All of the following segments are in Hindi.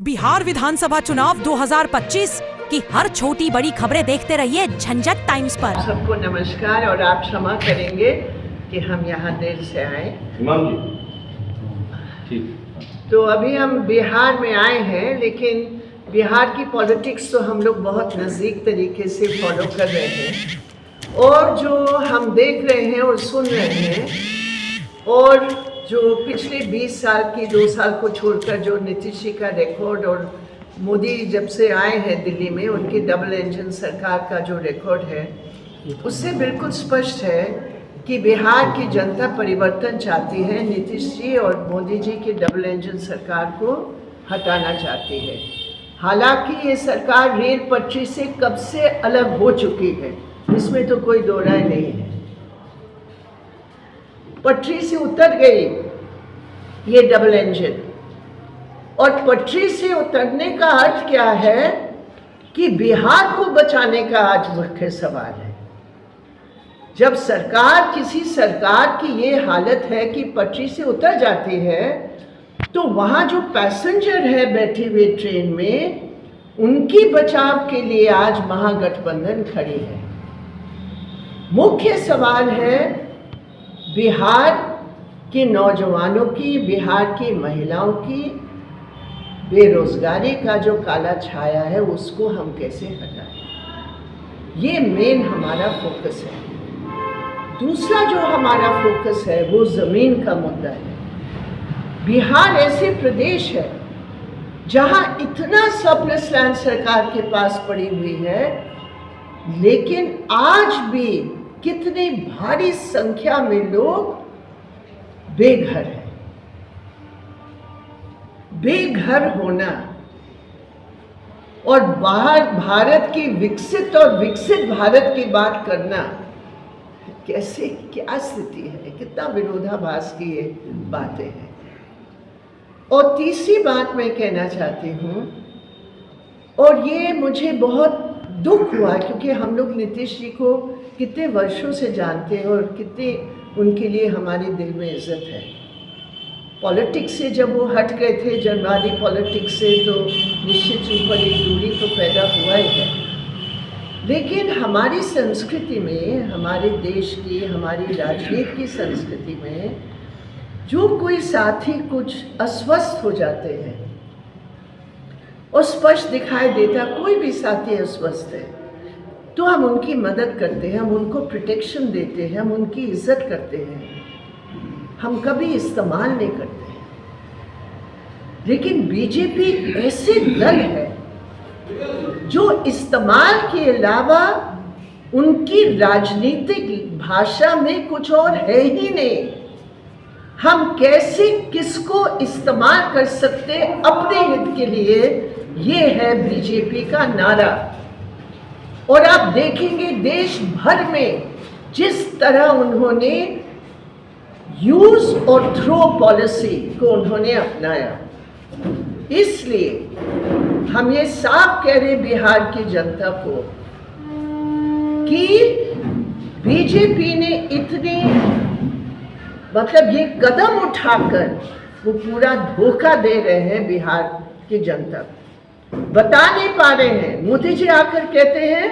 बिहार विधानसभा चुनाव 2025 की हर छोटी बड़ी खबरें देखते रहिए झंझट टाइम्स पर। सबको नमस्कार और आप क्षमा करेंगे कि हम यहाँ देर से आए। इमाम जी ठीक। तो अभी हम बिहार में आए हैं, लेकिन बिहार की पॉलिटिक्स तो हम लोग बहुत नज़दीक तरीके से फॉलो कर रहे हैं और जो हम देख रहे हैं और सुन रहे हैं और जो पिछले 20 साल की 2 साल को छोड़कर जो नीतीश जी का रिकॉर्ड और मोदी जब से आए हैं दिल्ली में उनकी डबल इंजन सरकार का जो रिकॉर्ड है, उससे बिल्कुल स्पष्ट है कि बिहार की जनता परिवर्तन चाहती है। नीतीश जी और मोदी जी की डबल इंजन सरकार को हटाना चाहती है। हालांकि ये सरकार रेल पटरी से कब से अलग हो चुकी है, इसमें तो कोई दो राय नहीं है। पटरी से उतर गई ये डबल इंजन, और पटरी से उतरने का अर्थ क्या है कि बिहार को बचाने का आज मुख्य सवाल है। जब सरकार, किसी सरकार की ये हालत है कि पटरी से उतर जाती है, तो वहाँ जो पैसेंजर है बैठे हुए ट्रेन में, उनकी बचाव के लिए आज महागठबंधन खड़ी है। मुख्य सवाल है बिहार के नौजवानों की, बिहार की महिलाओं की बेरोजगारी का जो काला छाया है उसको हम कैसे हटाएं, ये मेन हमारा फोकस है। दूसरा जो हमारा फोकस है वो ज़मीन का मुद्दा है। बिहार ऐसे प्रदेश है जहां इतना सरप्लस लैंड सरकार के पास पड़ी हुई है, लेकिन आज भी कितनी भारी संख्या में लोग बेघर है। बेघर होना और बाहर भारत की विकसित और विकसित भारत की बात करना, कैसे, क्या स्थिति है, कितना विरोधाभास की ये बातें हैं। और तीसरी बात मैं कहना चाहती हूँ, और ये मुझे बहुत दुख हुआ क्योंकि हम लोग नीतीश जी को कितने वर्षों से जानते हैं और कितने उनके लिए हमारे दिल में इज्जत है। पॉलिटिक्स से जब वो हट गए थे, जनवादी पॉलिटिक्स से, तो निश्चित रूप पर एक दूरी तो पैदा हुआ ही है। लेकिन हमारी संस्कृति में, हमारे देश की, हमारी राजनीति की संस्कृति में, जो कोई साथी कुछ अस्वस्थ हो जाते हैं और स्पष्ट दिखाई देता कोई भी साथी अस्वस्थ है, तो हम उनकी मदद करते हैं, हम उनको प्रोटेक्शन देते हैं, हम उनकी इज्जत करते हैं, हम कभी इस्तेमाल नहीं करते। लेकिन बीजेपी ऐसे दल है जो इस्तेमाल के अलावा उनकी राजनीतिक भाषा में कुछ और है ही नहीं। हम कैसे किसको इस्तेमाल कर सकते अपने हित के लिए, ये है बीजेपी का नारा। और आप देखेंगे देश भर में जिस तरह उन्होंने यूज और थ्रो पॉलिसी को उन्होंने अपनाया, इसलिए हम ये साफ कह रहे बिहार की जनता को कि बीजेपी ने इतनी, मतलब ये कदम उठाकर वो पूरा धोखा दे रहे हैं बिहार की जनता को, बता नहीं पा रहे हैं। मोदी जी आकर कहते हैं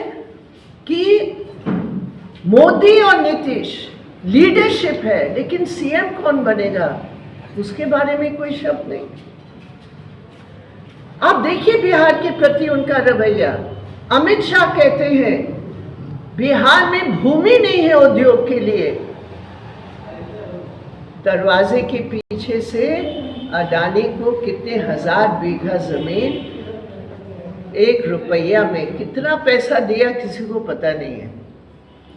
कि मोदी और नीतीश लीडरशिप है, लेकिन सीएम कौन बनेगा उसके बारे में कोई शब्द नहीं। आप देखिए बिहार के प्रति उनका रवैया। अमित शाह कहते हैं बिहार में भूमि नहीं है उद्योग के लिए। दरवाजे के पीछे से अडानी को कितने हजार बीघा जमीन 1 रुपया में कितना पैसा दिया किसी को पता नहीं है,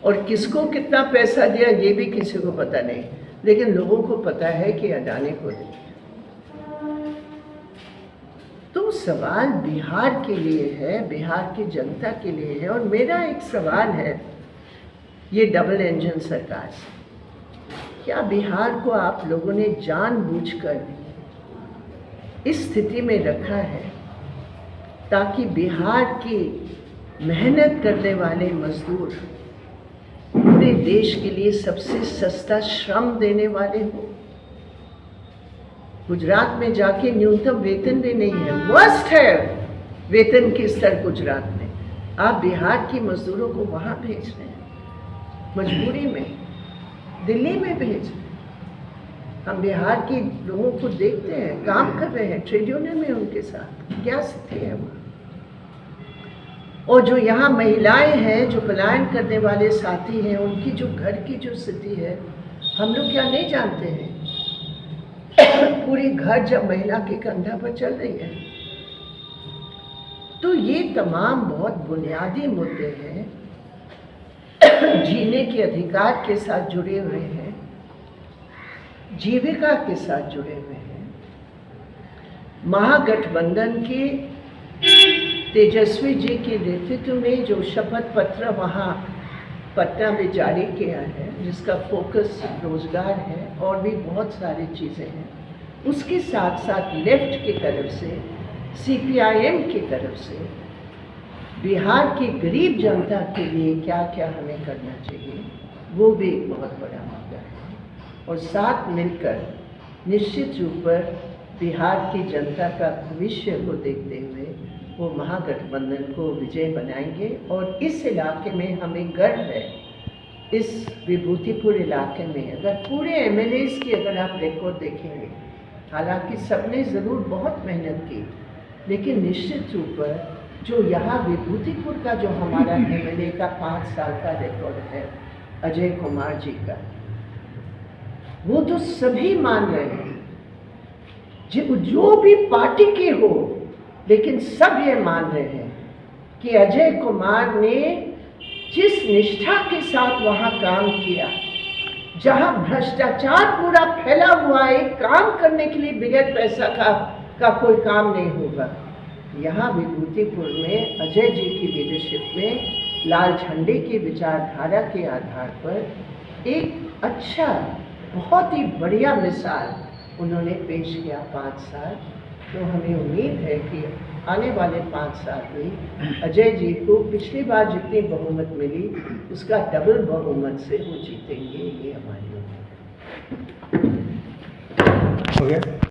और किसको कितना पैसा दिया ये भी किसी को पता नहीं, लेकिन लोगों को पता है कि अडानी को दिया। तो सवाल बिहार के लिए है, बिहार की जनता के लिए है। और मेरा एक सवाल है ये डबल इंजन सरकार से, क्या बिहार को आप लोगों ने जानबूझकर इस स्थिति में रखा है ताकि बिहार की मेहनत करने वाले मजदूर पूरे देश के लिए सबसे सस्ता श्रम देने वाले हों? गुजरात में जाके न्यूनतम वेतन भी नहीं है, वर्स्ट है वेतन की स्तर गुजरात में। आप बिहार की मजदूरों को वहाँ भेज रहे हैं मजबूरी में, दिल्ली में भेज रहे हैं। हम बिहार के लोगों को देखते हैं, काम कर रहे हैं ट्रेड यूनियन में उनके साथ, क्या स्थिति है वहाँ। और जो यहाँ महिलाएं हैं, जो पलायन करने वाले साथी हैं, उनकी जो घर की जो स्थिति है, हम लोग क्या नहीं जानते हैं। पूरी घर जब महिला के कंधा पर चल रही है, तो ये तमाम बहुत बुनियादी मुद्दे हैं, जीने के अधिकार के साथ जुड़े हुए हैं, जीविका के साथ जुड़े हुए हैं। महागठबंधन के तेजस्वी जी के नेतृत्व में जो शपथ पत्र वहाँ पटना में जारी किया है, जिसका फोकस रोजगार है और भी बहुत सारी चीज़ें हैं, उसके साथ साथ लेफ्ट की तरफ से, CPIM की तरफ से बिहार की गरीब जनता के लिए क्या क्या हमें करना चाहिए, वो भी एक बहुत बड़ा मुद्दा है। और साथ मिलकर निश्चित रूप पर बिहार की जनता का भविष्य को देखते हुए वो महागठबंधन को विजय बनाएंगे। और इस इलाके में हमें गर्व है, इस विभूतिपुर इलाके में अगर पूरे MLAs की अगर आप रिकॉर्ड देखेंगे, हालांकि सबने ज़रूर बहुत मेहनत की, लेकिन निश्चित रूप पर जो यहाँ विभूतिपुर का जो हमारा MLA का 5 साल का रिकॉर्ड है अजय कुमार जी का, वो तो सभी मान रहे हैं, जो भी पार्टी के हो, लेकिन सब ये मान रहे हैं कि अजय कुमार ने जिस निष्ठा के साथ वहाँ काम किया, जहाँ भ्रष्टाचार पूरा फैला हुआ है, काम करने के लिए बगैर पैसा का कोई काम नहीं होगा। यहाँ विभूतिपुर में अजय जी की लीडरशिप में लाल झंडे की विचारधारा के आधार पर एक अच्छा, बहुत ही बढ़िया मिसाल उन्होंने पेश किया 5 साल। तो हमें उम्मीद है कि आने वाले 5 साल में अजय जी को पिछली बार जितनी बहुमत मिली उसका डबल बहुमत से वो जीतेंगे, ये हमारी उम्मीद है। Okay.